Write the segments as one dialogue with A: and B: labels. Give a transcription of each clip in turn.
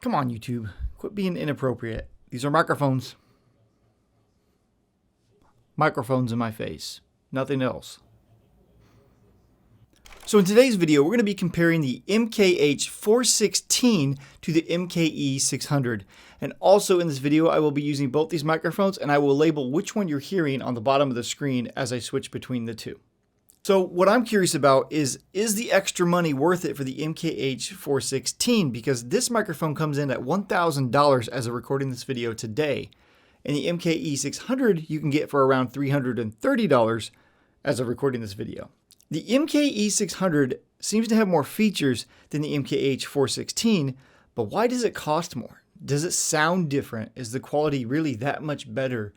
A: Come on, YouTube. Quit being inappropriate. These are microphones. Microphones in my face. Nothing else. So in today's video, we're going to be comparing the MKH-416 to the MKE-600. And also in this video, I will be using both these microphones and I will label which one you're hearing on the bottom of the screen as I switch between the two. So what I'm curious about is the extra money worth it for the MKH-416? Because this microphone comes in at $1,000 as of recording this video today. And the MKE-600 you can get for around $330 as of recording this video. The MKE-600 seems to have more features than the MKH-416, but why does it cost more? Does it sound different? Is the quality really that much better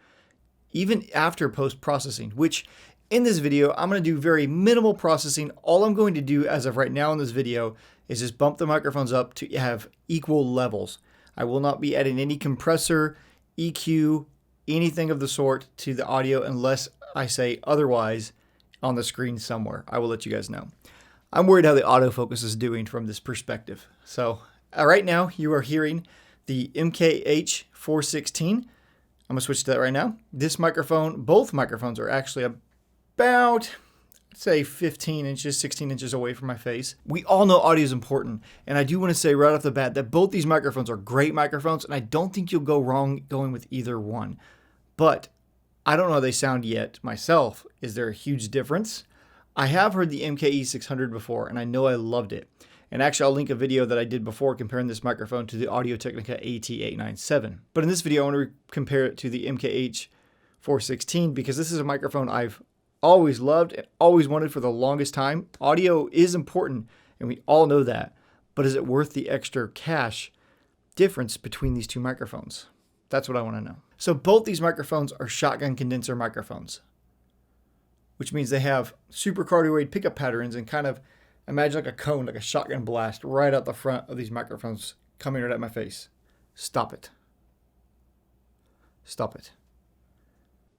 A: even after post-processing? Which in this video, I'm going to do very minimal processing. All I'm going to do as of right now in this video is just bump the microphones up to have equal levels. I will not be adding any compressor, EQ, anything of the sort to the audio unless I say otherwise on the screen somewhere. I will let you guys know. I'm worried how the autofocus is doing from this perspective. So right now you are hearing the MKH-416. I'm going to switch to that right now. This microphone, both microphones are actually about, say, 15 inches, 16 inches away from my face. We all know audio is important, and I do want to say right off the bat that both these microphones are great microphones, and I don't think you'll go wrong going with either one. But I don't know how they sound yet myself. Is there a huge difference? I have heard the MKE-600 before, and I know I loved it. And actually, I'll link a video that I did before comparing this microphone to the Audio-Technica AT897. But in this video, I want to compare it to the MKH-416 because this is a microphone I've always loved and always wanted for the longest time. Audio is important, and we all know that. But is it worth the extra cash difference between these two microphones? That's what I want to know. So both these microphones are shotgun condenser microphones, which means they have super cardioid pickup patterns and kind of imagine like a cone, like a shotgun blast right out the front of these microphones coming right at my face. Stop it. Stop it.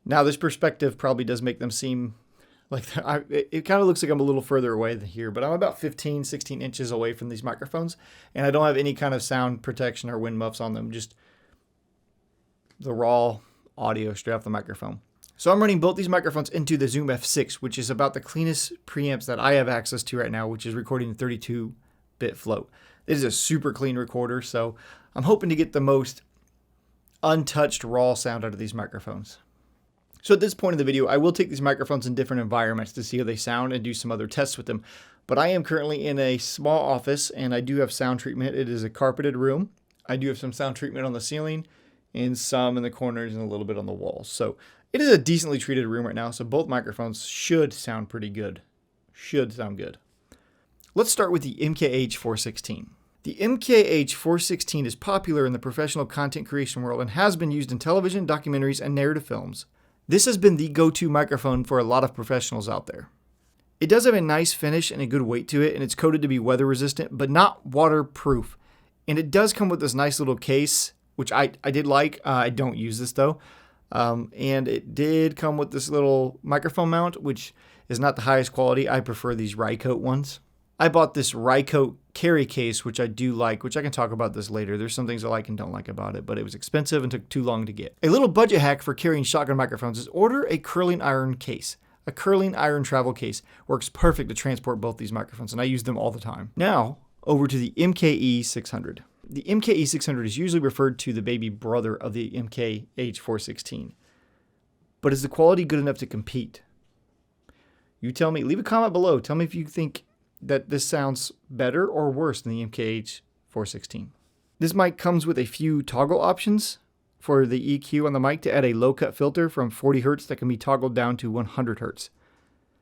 A: Now this perspective probably does make them seem like it kind of looks like I'm a little further away than here, but I'm about 15, 16 inches away from these microphones, and I don't have any kind of sound protection or wind muffs on them, just the raw audio straight off the microphone. So I'm running both these microphones into the Zoom F6, which is about the cleanest preamps that I have access to right now, which is recording in 32-bit float. It is a super clean recorder, so I'm hoping to get the most untouched raw sound out of these microphones. So at this point in the video, I will take these microphones in different environments to see how they sound and do some other tests with them. But I am currently in a small office, and I do have sound treatment. It is a carpeted room. I do have some sound treatment on the ceiling, and some in the corners and a little bit on the walls. So it is a decently treated room right now, so both microphones should sound pretty good. Should sound good. Let's start with the MKH-416. The MKH-416 is popular in the professional content creation world and has been used in television, documentaries, and narrative films. This has been the go-to microphone for a lot of professionals out there. It does have a nice finish and a good weight to it, and it's coated to be weather resistant, but not waterproof. And it does come with this nice little case, which I did like. I don't use this though. And it did come with this little microphone mount, which is not the highest quality. I prefer these Rycote ones. I bought this Rycote carry case, which I do like, which I can talk about this later. There's some things I like and don't like about it, but it was expensive and took too long to get. A little budget hack for carrying shotgun microphones is order a curling iron case. A curling iron travel case works perfect to transport both these microphones, and I use them all the time. Now, over to the MKE-600. The MKE-600 is usually referred to the baby brother of the MKH-416. But is the quality good enough to compete? You tell me. Leave a comment below. Tell me if you think that this sounds better or worse than the MKH-416. This mic comes with a few toggle options for the EQ on the mic to add a low-cut filter from 40 Hz that can be toggled down to 100 Hz.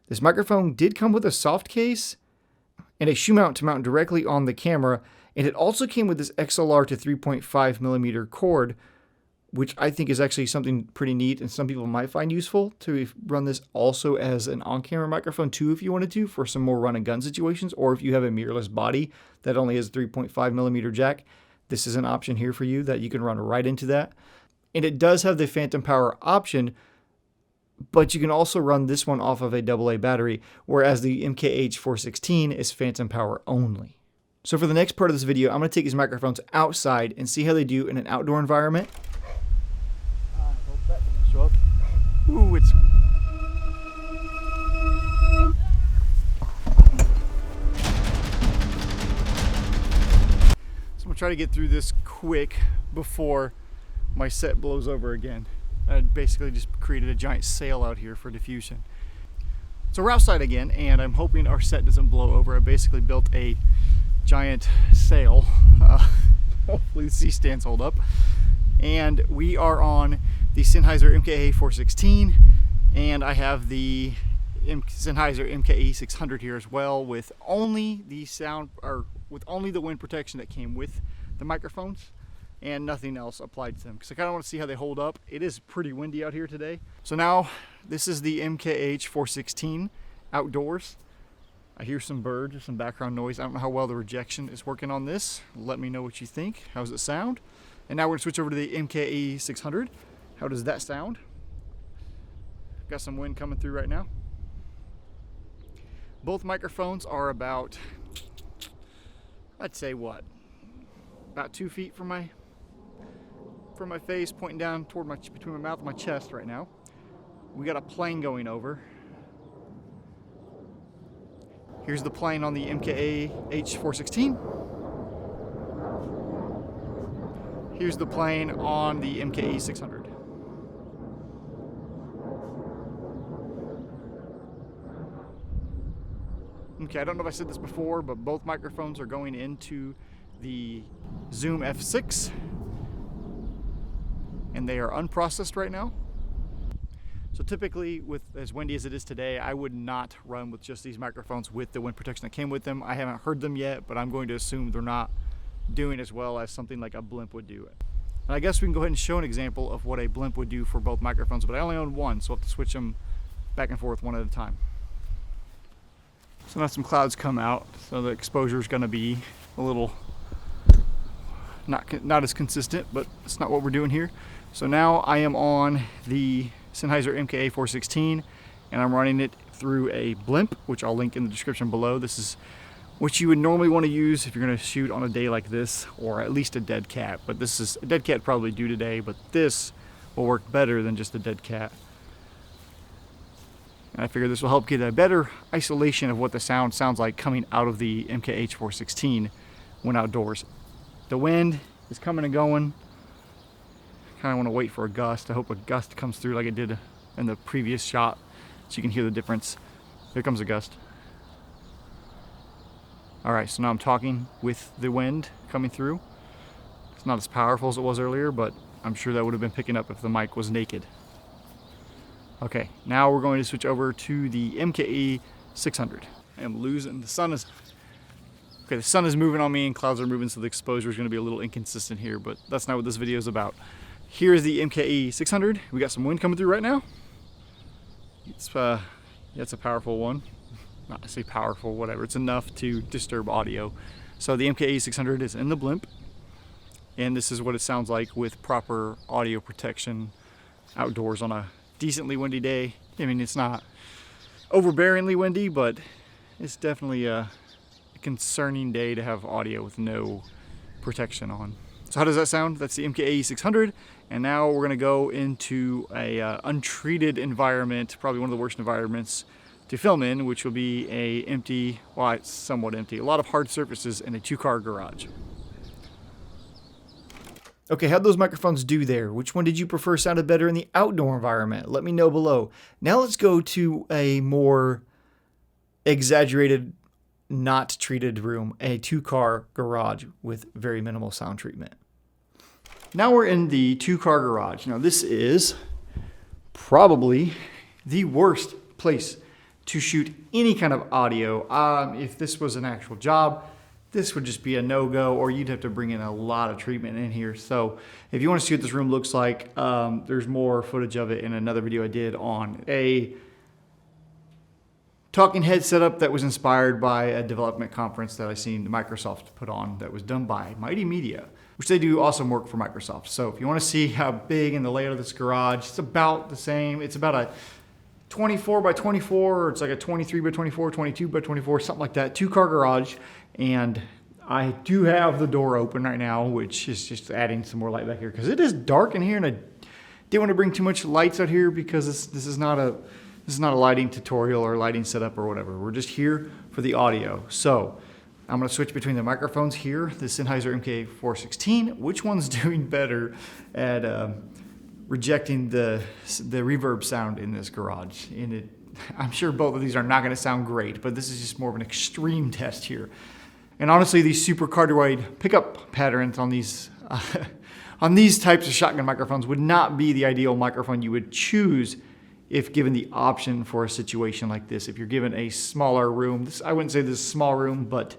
A: This microphone did come with a soft case and a shoe mount to mount directly on the camera, and it also came with this XLR to 3.5mm cord, which I think is actually something pretty neat and some people might find useful to run this also as an on-camera microphone too if you wanted to for some more run and gun situations, or if you have a mirrorless body that only has a 3.5mm jack. This is an option here for you that you can run right into that. And it does have the phantom power option, but you can also run this one off of a AA battery, whereas the MKH-416 is phantom power only. So for the next part of this video, I'm going to take these microphones outside and see how they do in an outdoor environment.
B: I hope that doesn't show up. Ooh, it's... So I'm going to try to get through this quick before my set blows over again. I basically just created a giant sail out here for diffusion. So we're outside again, and I'm hoping our set doesn't blow over. I basically built a giant sail. Hopefully the C-stands hold up. And we are on the Sennheiser MKH-416, and I have the Sennheiser MKE-600 here as well, with only the sound, or with only the wind protection that came with the microphones, and nothing else applied to them, because I kind of want to see how they hold up. It is pretty windy out here today. So now this is the MKH-416 outdoors. I hear some birds or some background noise. I don't know how well the rejection is working on this. Let me know what you think. How does it sound? And now we're going to switch over to the MKE-600. How does that sound? Got some wind coming through right now. Both microphones are about, I'd say what? About 2 feet from my face, pointing down toward between my mouth and my chest right now. We got a plane going over. Here's the plane on the MKH-416. Here's the plane on the MKE-600. Okay, I don't know if I said this before, but both microphones are going into the Zoom F6, and they are unprocessed right now. So typically, with as windy as it is today, I would not run with just these microphones with the wind protection that came with them. I haven't heard them yet, but I'm going to assume they're not doing as well as something like a blimp would do. And I guess we can go ahead and show an example of what a blimp would do for both microphones, but I only own one, so I'll have to switch them back and forth one at a time. So now some clouds come out, so the exposure is going to be a little not as consistent, but it's not what we're doing here. So now I am on the Sennheiser MKH-416, and I'm running it through a blimp, which I'll link in the description below. This is what you would normally want to use if you're going to shoot on a day like this, or at least a dead cat. But this is a dead cat probably due today, but this will work better than just a dead cat. And I figure this will help get a better isolation of what the sound sounds like coming out of the MKH-416 when outdoors. The wind is coming and going. Kind of want to wait for a gust. I hope a gust comes through like it did in the previous shot, so you can hear the difference. Here comes a gust. All right, so now I'm talking with the wind coming through. It's not as powerful as it was earlier, but I'm sure that would have been picking up if the mic was naked. Okay, now we're going to switch over to the MKE-600. I am losing, the sun is moving on me and clouds are moving, so the exposure is going to be a little inconsistent here, but that's not what this video is about. Here's the MKE-600. We got some wind coming through right now. It's a powerful one. Not to say powerful, whatever. It's enough to disturb audio. So the MKE-600 is in the blimp, and this is what it sounds like with proper audio protection outdoors on a decently windy day. I mean, it's not overbearingly windy, but it's definitely a concerning day to have audio with no protection on. So how does that sound? That's the MKE-600, and now we're going to go into a untreated environment, probably one of the worst environments to film in, which will be a empty, well, it's somewhat empty, a lot of hard surfaces in a 2-car garage.
A: Okay, how'd those microphones do there? Which one did you prefer sounded better in the outdoor environment? Let me know below. Now let's go to a more exaggerated, not treated room, a 2-car garage with very minimal sound treatment. Now we're in the 2-car garage. Now this is probably the worst place to shoot any kind of audio. If this was an actual job, this would just be a no-go, or you'd have to bring in a lot of treatment in here. So if you want to see what this room looks like, there's more footage of it in another video I did on a talking head setup that was inspired by a development conference that I seen Microsoft put on that was done by Mighty Media, which they do awesome work for Microsoft. So if you want to see how big and the layout of this garage, it's about the same. It's about a 24 by 24, or it's like a 23 by 24, 22 by 24, something like that. 2-car garage, and I do have the door open right now, which is just adding some more light back here because it is dark in here, and I didn't want to bring too much lights out here because this is not a lighting tutorial or lighting setup or whatever. We're just here for the audio. So I'm going to switch between the microphones here. The Sennheiser MKE-416. Which one's doing better at rejecting the reverb sound in this garage? I'm sure both of these are not going to sound great, but this is just more of an extreme test here. And honestly, these super cardioid pickup patterns on these types of shotgun microphones would not be the ideal microphone you would choose if given the option for a situation like this. If you're given a smaller room, I wouldn't say this is a small room, but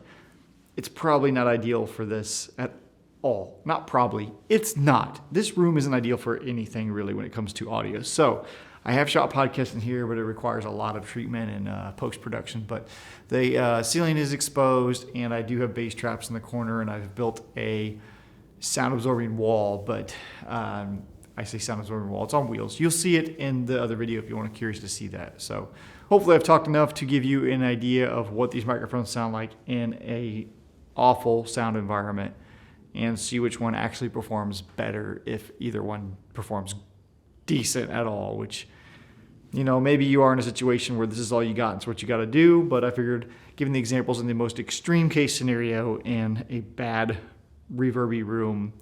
A: it's probably not ideal for this at all. Not probably, it's not. This room isn't ideal for anything really when it comes to audio. So I have shot podcasts in here, but it requires a lot of treatment and post-production. But the ceiling is exposed, and I do have bass traps in the corner, and I've built a sound-absorbing wall. But I say sound-absorbing wall. It's on wheels. You'll see it in the other video if you want to curious to see that. So hopefully I've talked enough to give you an idea of what these microphones sound like in a awful sound environment, and see which one actually performs better if either one performs decent at all, which, maybe you are in a situation where this is all you got. It's what you got to do. But I figured giving the examples in the most extreme case scenario in a bad reverby room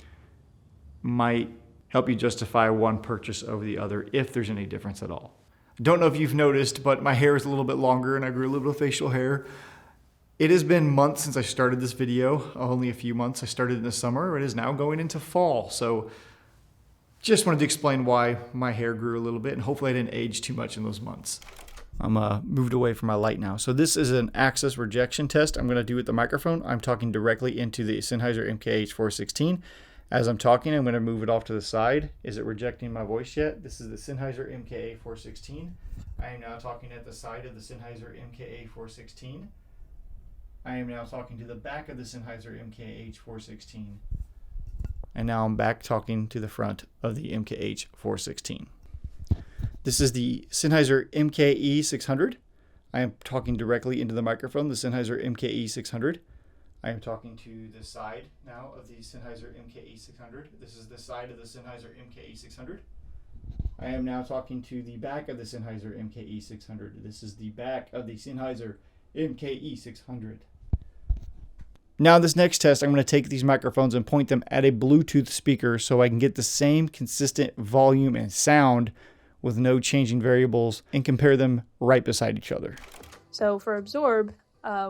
A: might help you justify one purchase over the other if there's any difference at all. I don't know if you've noticed, but my hair is a little bit longer and I grew a little bit of facial hair. It has been months since I started this video, only a few months. I started in the summer. It is now going into fall. So just wanted to explain why my hair grew a little bit, and hopefully I didn't age too much in those months. I'm moved away from my light now. So this is an access rejection test I'm going to do with the microphone. I'm talking directly into the Sennheiser MKH-416. As I'm talking, I'm going to move it off to the side. Is it rejecting my voice yet? This is the Sennheiser MKE-416. I am now talking at the side of the Sennheiser MKE-416. I am now talking to the back of the Sennheiser MKH-416. And now I'm back talking to the front of the MKH-416. This is the Sennheiser MKE-600. I am talking directly into the microphone, the Sennheiser MKE-600. I am talking to the side now of the Sennheiser MKE-600. This is the side of the Sennheiser MKE-600. I am now talking to the back of the Sennheiser MKE-600. This is the back of the Sennheiser MKE-600. Now this next test, I'm going to take these microphones and point them at a Bluetooth speaker so I can get the same consistent volume and sound with no changing variables and compare them right beside each other.
C: So for Absorb,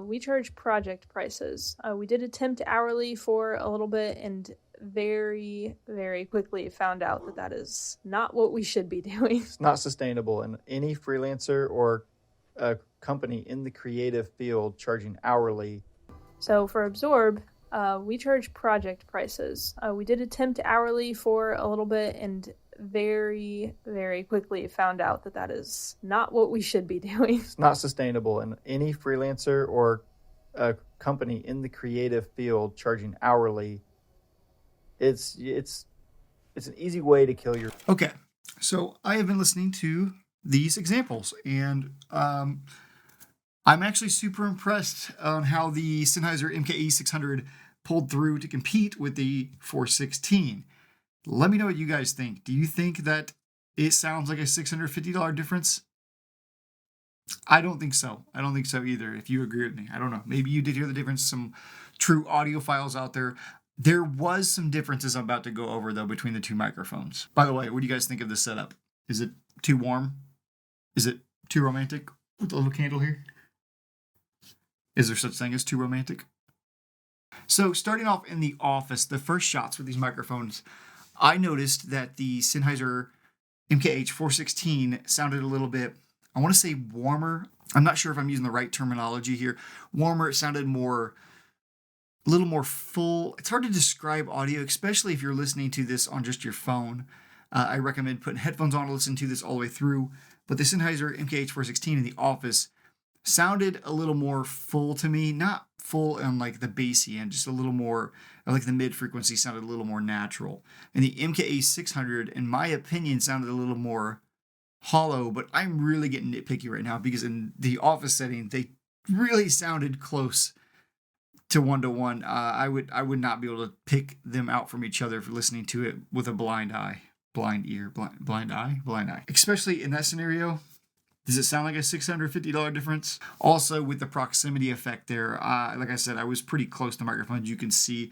C: we charge project prices. We did attempt hourly for a little bit and very, very quickly found out that is not what we should be doing.
A: It's not sustainable, and any freelancer or a company in the creative field charging hourly.
C: So for Absorb, we charge project prices. We did attempt hourly for a little bit and very, very quickly found out that is not what we should be doing.
A: It's not sustainable, and any freelancer or a company in the creative field charging hourly, it's an easy way to kill your... Okay, so I have been listening to these examples, and I'm actually super impressed on how the Sennheiser MKE-600 pulled through to compete with the 416. Let me know what you guys think. Do you think that it sounds like a $650 difference? I don't think so. I don't think so either, if you agree with me. I don't know. Maybe you did hear the difference. Some true audiophiles out there. There was some differences I'm about to go over, though, between the two microphones. By the way, what do you guys think of this setup? Is it too warm? Is it too romantic with the little candle here? Is there such thing as too romantic? So starting off in the office, the first shots with these microphones, I noticed that the Sennheiser MKH-416 sounded a little bit, I want to say warmer. I'm not sure if I'm using the right terminology here. Warmer, it sounded a little more full. It's hard to describe audio, especially if you're listening to this on just your phone. I recommend putting headphones on to listen to this all the way through. But the Sennheiser MKH-416 in the office sounded a little more full to me. Not full on like the bassy end, just a little more, like the mid frequency sounded a little more natural. And the MKE-600, in my opinion, sounded a little more hollow, but I'm really getting nitpicky right now because in the office setting, they really sounded close
B: to one-to-one. I would not be able to pick them out from each other for listening to it with a blind eye, blind ear, blind eye. Especially in that scenario, does it sound like a $650 difference? Also, with the proximity effect there, like I said, I was pretty close to microphones. You can see,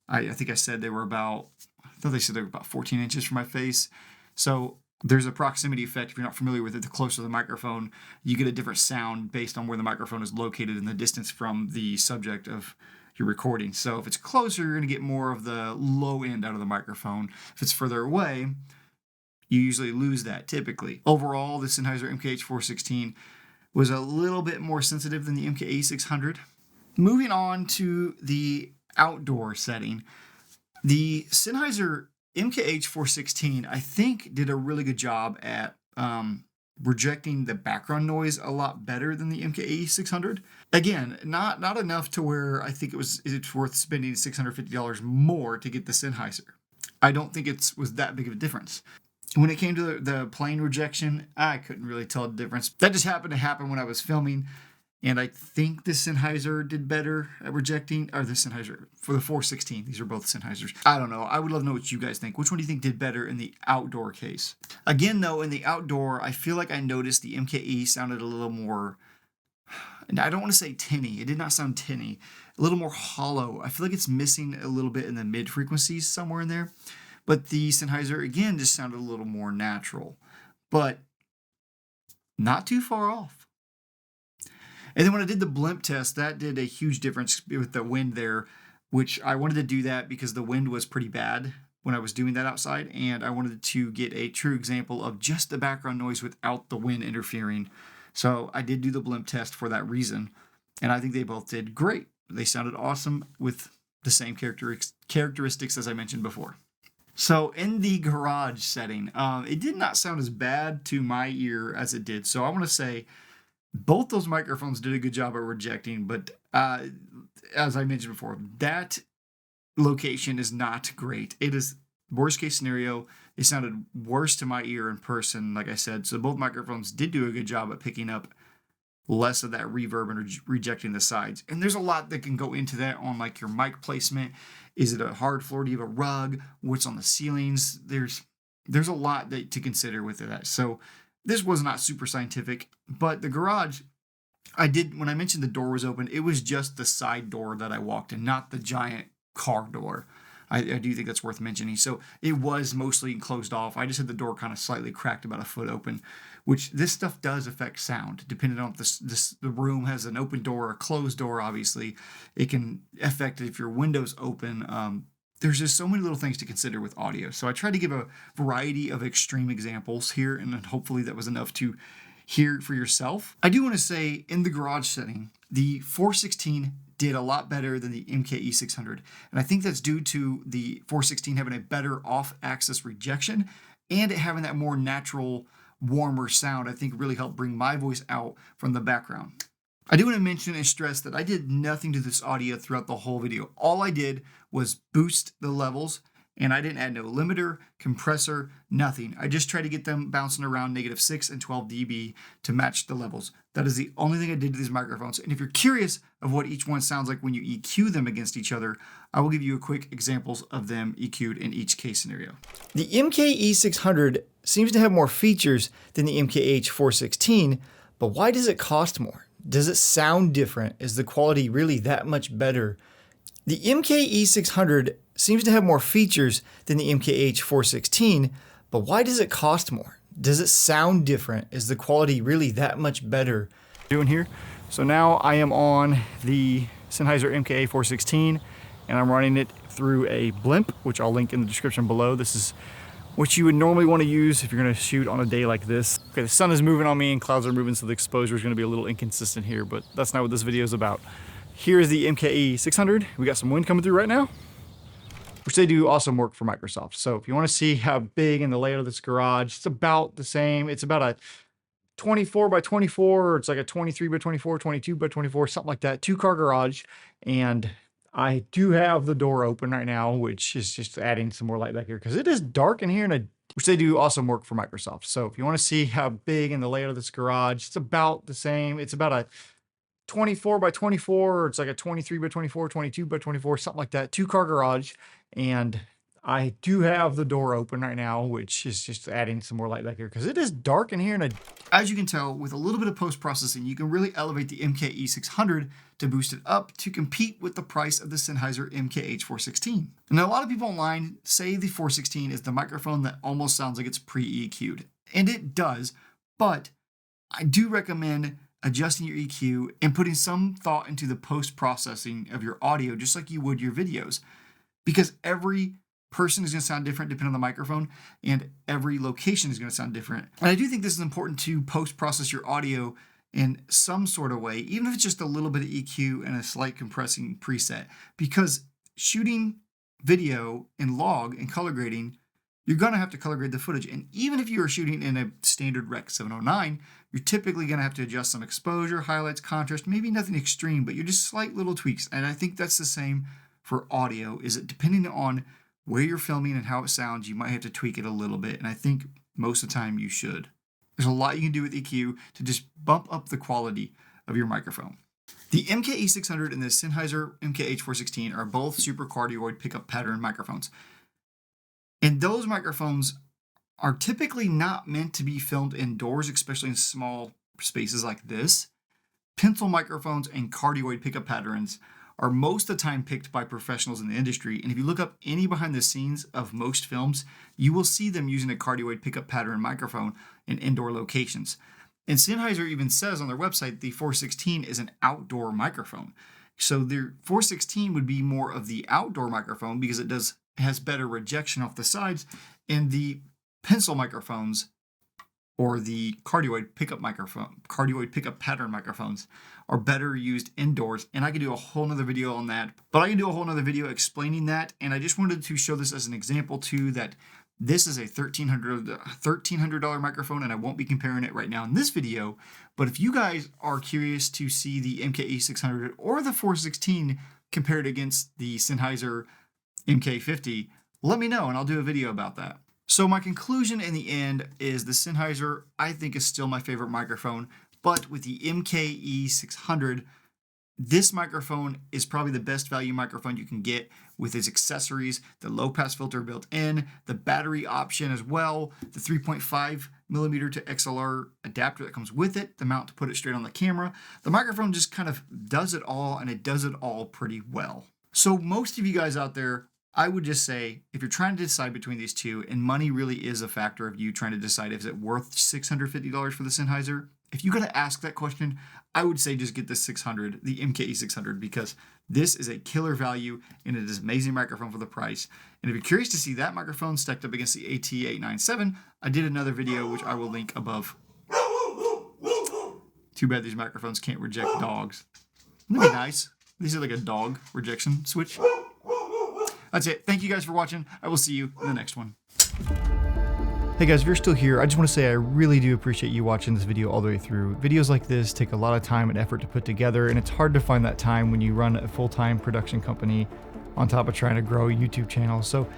B: I think I said they were about, I thought they said they were about 14 inches from my face. So there's a proximity effect. If you're not familiar with it, the closer the microphone, you get a different sound based on where the microphone is located and the distance from the subject of your recording. So if it's closer, you're going to get more of the low end out of the microphone. If it's further away, you usually lose that typically. Overall, the Sennheiser MKH-416 was a little bit more sensitive than the MKE-600. Moving on to the outdoor setting, the Sennheiser MKH-416, I think, did a really good job at rejecting the background noise a lot better than the MKE-600. Again, not enough to where I think it's worth spending $650 more to get the Sennheiser. I don't think it was that big of a difference. When it came to the plane rejection, I couldn't really tell the difference. That just happened to happen when I was filming, and I think the Sennheiser did better at rejecting, or the Sennheiser for the 416. These are both Sennheisers. I don't know. I would love to know what you guys think. Which one do you think did better in the outdoor case? Again, though, in the outdoor, I feel like I noticed the MKE sounded a little more, and I don't want to say tinny. It did not sound tinny. A little more hollow. I feel like it's missing a little bit in the mid frequencies somewhere in there. But the Sennheiser, again, just sounded a little more natural, but not too far off. And then when I did the blimp test, that did a huge difference with the wind there, which I wanted to do that because the wind was pretty bad when I was doing that outside, and I wanted to get a true example of just the background noise without the wind interfering. So I did do the blimp test for that reason, and I think they both did great. They sounded awesome with the same characteristics as I mentioned before. So in the garage setting, it did not sound as bad to my ear as it did. So I want to say both those microphones did a good job at rejecting, but as I mentioned before, that location is not great. It is worst case scenario. It sounded worse to my ear in person, like I said. So both microphones did do a good job at picking up less of that reverb and rejecting the sides. And there's a lot that can go into that on like your mic placement. Is it a hard floor? Do you have a rug? What's on the ceilings? There's a lot to consider with that. So this was not super scientific, but the garage, when I mentioned the door was open, it was just the side door that I walked in, not the giant car door. I do think that's worth mentioning. So it was mostly closed off. I just had the door kind of slightly cracked about a foot open, which this stuff does affect sound. Depending on if the room has an open door or a closed door, obviously, it can affect it if your window's open. There's just so many little things to consider with audio. So I tried to give a variety of extreme examples here, and hopefully that was enough to hear it for yourself. I do want to say in the garage setting, the 416 did a lot better than the MKE-600. And I think that's due to the 416 having a better off-axis rejection and it having that more natural, warmer sound. I think really helped bring my voice out from the background. I do want to mention and stress that I did nothing to this audio throughout the whole video. All I did was boost the levels, and I didn't add no limiter, compressor, nothing. I just tried to get them bouncing around -6 and 12 dB to match the levels. That is the only thing I did to these microphones. And if you're curious of what each one sounds like when you EQ them against each other, I will give you a quick examples of them EQ'd in each case scenario.
A: The MKE-600 seems to have more features than the MKH-416, but why does it cost more? Does it sound different? Is the quality really that much better? The MKE-600 seems to have more features than the MKH-416, but why does it cost more? Does it sound different? Is the quality really that much better?
B: Doing here. So now I am on the Sennheiser MKE-416 and I'm running it through a blimp, which I'll link in the description below. This is what you would normally want to use if you're going to shoot on a day like this. Okay, the sun is moving on me and clouds are moving, so the exposure is going to be a little inconsistent here, but that's not what this video is about. Here's the MKE-600. We got some wind coming through right now, which they do awesome work for Microsoft. So if you want to see how big and the layout of this garage, it's about the same. It's about a 24 by 24, or it's like a 23 by 24, 22 by 24, something like that. 2-car garage. And I do have the door open right now, which is just adding some more light back here because it is dark in here, which they do awesome work for Microsoft. So if you want to see how big and the layout of this garage, it's about the same. It's about a 24 by 24, or it's like a 23 by 24, 22 by 24, something like that, 2-car garage. And I do have the door open right now, which is just adding some more light back here because it is dark in here. And as you can tell, with a little bit of post-processing, you can really elevate the MKE-600 to boost it up to compete with the price of the Sennheiser MKH-416. Now, a lot of people online say the 416 is the microphone that almost sounds like it's pre-EQ'd. And it does, but I do recommend adjusting your EQ and putting some thought into the post-processing of your audio, just like you would your videos, because every person is going to sound different depending on the microphone, and every location is going to sound different. And I do think this is important to post-process your audio in some sort of way, even if it's just a little bit of EQ and a slight compressing preset, because shooting video in log and color grading, you're going to have to color grade the footage. And even if you are shooting in a standard Rec 709, you're typically going to have to adjust some exposure, highlights, contrast, maybe nothing extreme, but you're just slight little tweaks. And I think that's the same for audio, is that depending on where you're filming and how it sounds, you might have to tweak it a little bit. And I think most of the time you should. There's a lot you can do with EQ to just bump up the quality of your microphone. The MKE-600 and the Sennheiser MKH-416 are both super cardioid pickup pattern microphones. And those microphones are typically not meant to be filmed indoors, especially in small spaces like this. Pencil microphones and cardioid pickup patterns are most of the time picked by professionals in the industry. And if you look up any behind the scenes of most films, you will see them using a cardioid pickup pattern microphone in indoor locations. And Sennheiser even says on their website the 416 is an outdoor microphone. So their 416 would be more of the outdoor microphone because it has better rejection off the sides, and the pencil microphones or the cardioid pickup pattern microphones are better used indoors. And I could do a whole nother video on that, but I can do a whole nother video explaining that. And I just wanted to show this as an example too, that this is a $1,300 microphone, and I won't be comparing it right now in this video. But if you guys are curious to see the MKE-600 or the 416 compared against the Sennheiser MK50, let me know and I'll do a video about that. So my conclusion in the end is the Sennheiser, I think, is still my favorite microphone, but with the MKE-600, this microphone is probably the best value microphone you can get with its accessories, the low pass filter built in, the battery option as well, the 3.5 millimeter to XLR adapter that comes with it, the mount to put it straight on the camera. The microphone just kind of does it all, and it does it all pretty well. So most of you guys out there, I would just say, if you're trying to decide between these two, and money really is a factor of you trying to decide if it's worth $650 for the Sennheiser, if you got to ask that question, I would say just get the 600, the MKE-600, because this is a killer value and it is an amazing microphone for the price. And if you're curious to see that microphone stacked up against the AT897, I did another video which I will link above. Too bad these microphones can't reject dogs. Wouldn't it be nice? These are like a dog rejection switch. That's it. Thank you guys for watching. I will see you in the next one.
A: Hey guys, if you're still here, I just want to say I really do appreciate you watching this video all the way through. Videos like this take a lot of time and effort to put together, and it's hard to find that time when you run a full-time production company on top of trying to grow a YouTube channel. So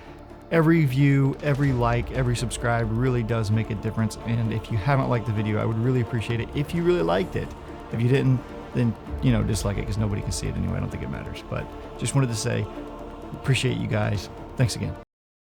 A: every view, every like, every subscribe really does make a difference. And if you haven't liked the video, I would really appreciate it if you really liked it. If you didn't, then, you know, dislike it because nobody can see it anyway. I don't think it matters. But just wanted to say, appreciate you guys. Thanks again.